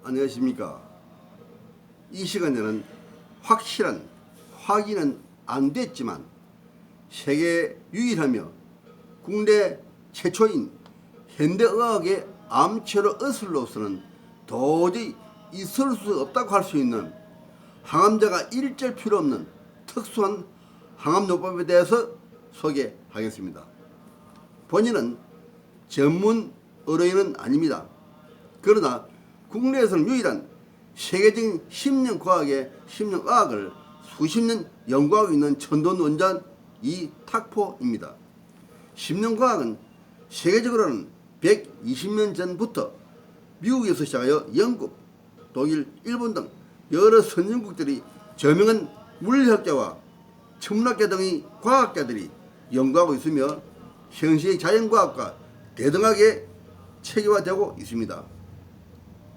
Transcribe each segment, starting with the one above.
안녕하십니까. 이 시간에는 확실한 확인은 안 됐지만 세계 유일하며 국내 최초인 현대의학의 암치료 의술로서는 도저히 있을 수 없다고 할 수 있는 항암제가 일절 필요 없는 특수한 항암요법에 대해서 소개하겠습니다. 본인은 전문 의료인은 아닙니다. 그러나 국내에서는 유일한 세계적인 심령과학의 심령의학을 수십 년 연구하고 있는 천돈 원장 이탁포입니다. 심령과학은 세계적으로는 120년 전부터 미국에서 시작하여 영국, 독일, 일본 등 여러 선진국들이 저명한 물리학자와 천문학자 등의 과학자들이 연구하고 있으며 현시의 자연과학과 대등하게 체계화되고 있습니다.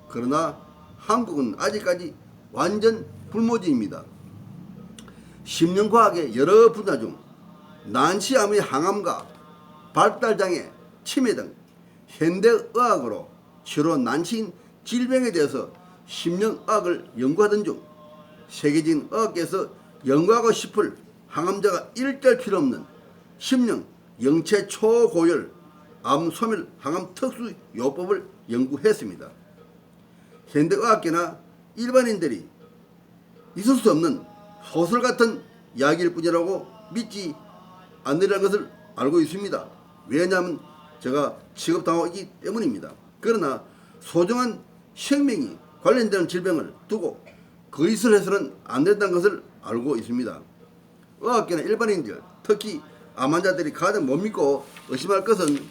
그러나 한국은 아직까지 완전 불모지입니다. 심령과학의 여러 분야 중 난치암의 항암과 발달장애, 치매 등 현대의학으로 주로 난치인 질병에 대해서 심령의학을 연구하던 중 세계적인 의학계에서 연구하고 싶을 항암제가 일절 필요 없는 심령 영체 초고열 암소멸 항암 특수 요법을 연구했습니다. 현대의학계나 일반인들이 있을 수 없는 소설 같은 이야기일 뿐이라고 믿지 않으리라는 것을 알고 있습니다. 왜냐하면 제가 취급당하고 있기 때문입니다. 그러나 소중한 생명이 관련되는 질병을 두고 거짓을 해서는 안 된다는 것을 알고 있습니다. 의학계나 일반인들, 특히 암 환자들이 가장 못 믿고 의심할 것은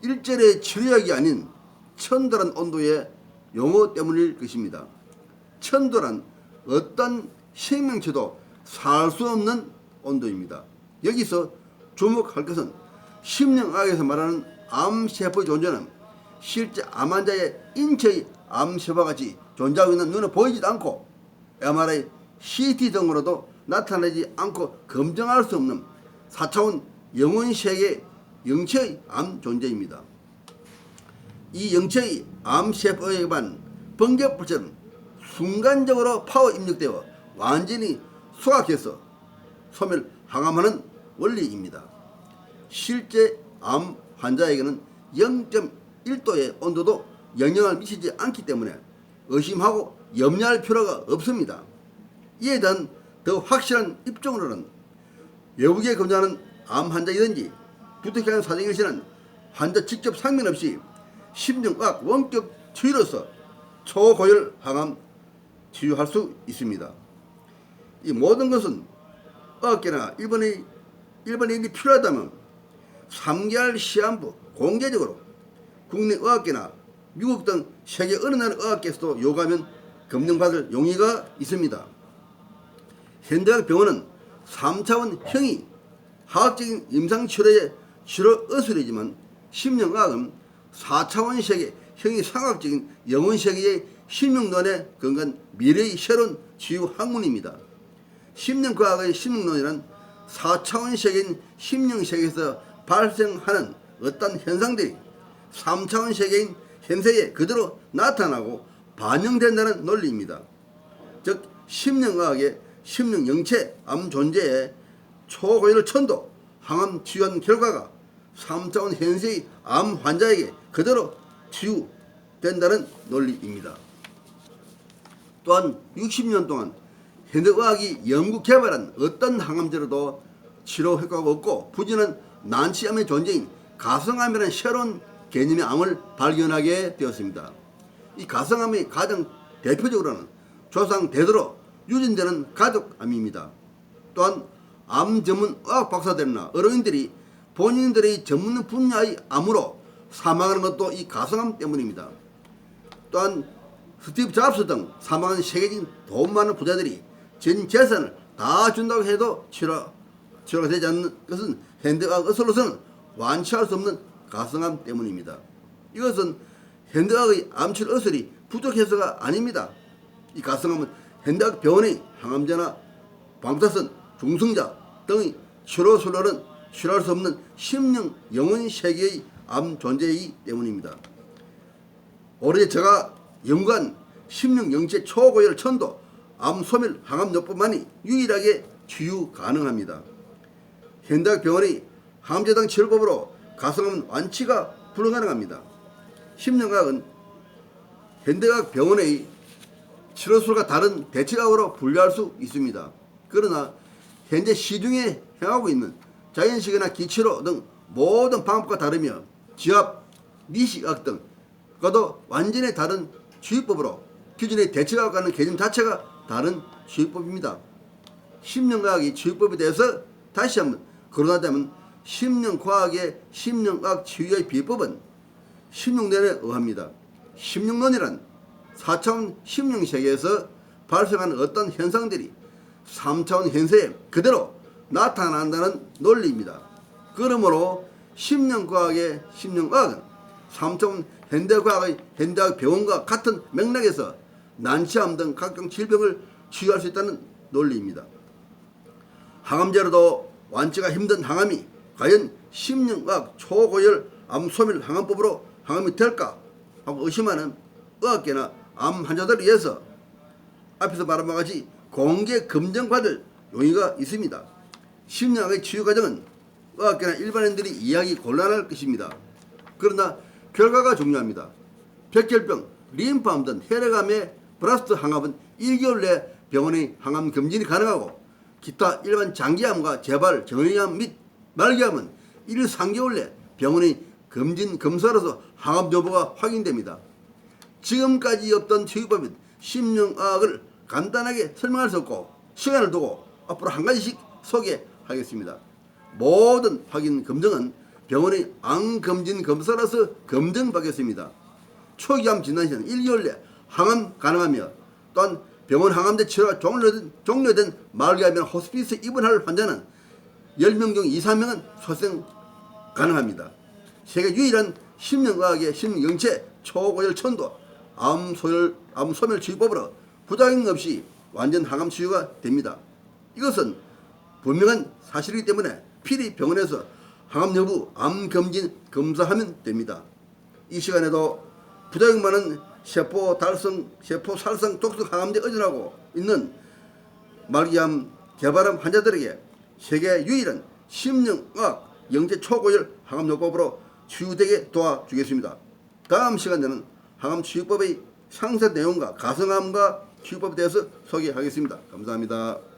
일절의 치료약이 아닌 천도란 온도의 용어 때문일 것입니다. 천도란 어떤 생명체도 살 수 없는 온도입니다. 여기서 주목할 것은 심령학에서 말하는 암세포의 존재는 실제 암 환자의 인체의 암세포와 같이 존재하고 있는 눈에 보이지도 않고 MRI, CT 등으로도 나타나지 않고 검증할 수 없는 4차원 영혼세계 영체의 암 존재입니다. 이 영체의 암세포에만 번개불처럼 순간적으로 파워 입력되어 완전히 소각해서 소멸 항암하는 원리입니다. 실제 암 환자에게는 0.1도의 온도도 영향을 미치지 않기 때문에 의심하고 염려할 필요가 없습니다. 이에 대한 더 확실한 입증으로는 외국에 검사하는 암 환자이든지 부득이한 사정일시는 환자 직접 상관없이 심령의학 원격 치유로서 초고열 항암 치유할 수 있습니다. 이 모든 것은 의학계나 일반인이 필요하다면 3개월 시한부 공개적으로 국내 의학계나 미국 등 세계 어느 나라 의학계에서도 요구하면 검증받을 용의가 있습니다. 현대의학 병원은 3차원 형이 화학적인 임상치료의 치료 의술이지만 심령의학은 4차원 세계 형이 상학적인 영혼세계의 심령론에 근거한 미래의 새로운 치유 학문입니다. 심령과학의 심령론이란 4차원 세계인 심령세계에서 발생하는 어떤 현상들이 3차원 세계인 현세에 그대로 나타나고 반영된다는 논리입니다. 즉 심령의학의 심령영체 암 존재에 초고열 천도 항암 치유한 결과가 3차원 현세의 암 환자에게 그대로 치유된다는 논리입니다. 또한 60년 동안 현대의학이 연구 개발한 어떤 항암제로도 치료 효과가 없고 부진한 난치암의 존재인 가성암이라는 새로운 개념의 암을 발견하게 되었습니다. 이 가성암의 가장 대표적으로는 조상 대대로 유전되는 가족암입니다. 또한 암 전문 의학 박사들이나 의료인들이 본인들의 전문 분야의 암으로 사망하는 것도 이 가성암 때문입니다. 또한 스티브 잡스 등 사망한 세계적인 돈 많은 부자들이 전 재산을 다 준다고 해도 치료가 되지 않는 것은 현대의학 의술로서는 완치할 수 없는 가성암 때문입니다. 이것은 현대의학의 암치료 의술이 부족해서가 아닙니다. 이 가성암은 현대의학 병원의 항암제나 방사선, 중성자 등의 치료술로는 치료할 수 없는 심령 영혼 세계의 암 존재이기 때문입니다. 올해 제가 연간 심령 영체 초고열 천도 암 소멸 항암요법만이 유일하게 치유 가능합니다. 현대학 병원의 항암제당 치료법으로 가성암 완치가 불가능합니다. 심령과학은 현대학 병원의 치료술과 다른 대체학으로 분류할 수 있습니다. 그러나 현재 시중에 행하고 있는 자연식이나 기치료 등 모든 방법과 다르며 지압, 미식학 등과도 완전히 다른 치유법으로 기존의 대체학과는 개념 자체가 다른 치유법입니다. 심령과학의 치유법에 대해서 다시 한번 거론하자면 심령과학의 심령학 치유의 비법은 심령론에 의합니다. 심령론이란 4차원 심령세계에서 발생하는 어떤 현상들이 3차원 현세에 그대로 나타난다는 논리입니다. 그러므로 심령과학의 심령학은 3차원 현대과학의 현대학 병원과 같은 맥락에서 난치암 등 각종 질병을 치유할 수 있다는 논리입니다. 항암제로도 완치가 힘든 항암이 과연 심령과학 초고열 암소멸 항암법으로 항암이 될까 하고 의심하는 의학계나 암 환자들을 위해서 앞에서 말한 바와 같이 공개 검증받을 용의가 있습니다. 심령학의 치유 과정은 의학계나 일반인들이 이해하기 곤란할 것입니다. 그러나 결과가 중요합니다. 백혈병, 림프암 등 혈액암의 브라스트 항암은 1개월 내 병원의 항암 검진이 가능하고 기타 일반 장기암과 재발, 정형암 및 말기암은 1, 3개월 내 병원의 검진 검사로서 항암 여부가 확인됩니다. 지금까지 없던 치유법인 심령학을 간단하게 설명할 수 없고 시간을 두고 앞으로 한 가지씩 소개하겠습니다. 모든 확인 검증은 병원의 암검진 검사로서 검증받겠습니다. 초기암 진단 시는 1개월 내 항암 가능하며 또한 병원 항암제 치료가 종료된 말기암이나 호스피스 입원할 환자는 10명 중 2, 3명은 소생 가능합니다. 세계 유일한 심령과학의 심령영체 초고열 천도 암 소멸 치유법으로 부작용 없이 완전 항암 치유가 됩니다. 이것은 분명한 사실이기 때문에 필히 병원에서 항암 여부 암 검진 검사하면 됩니다. 이 시간에도 부작용 많은 세포 살성 독성 항암제 의존하고 있는 말기암, 개발암 환자들에게 세계 유일한 심령학 영체 초고열 항암요법으로 치유되게 도와주겠습니다. 다음 시간에는 항암 치유법의 상세 내용과 가성암과 치유법에 대해서 소개하겠습니다. 감사합니다.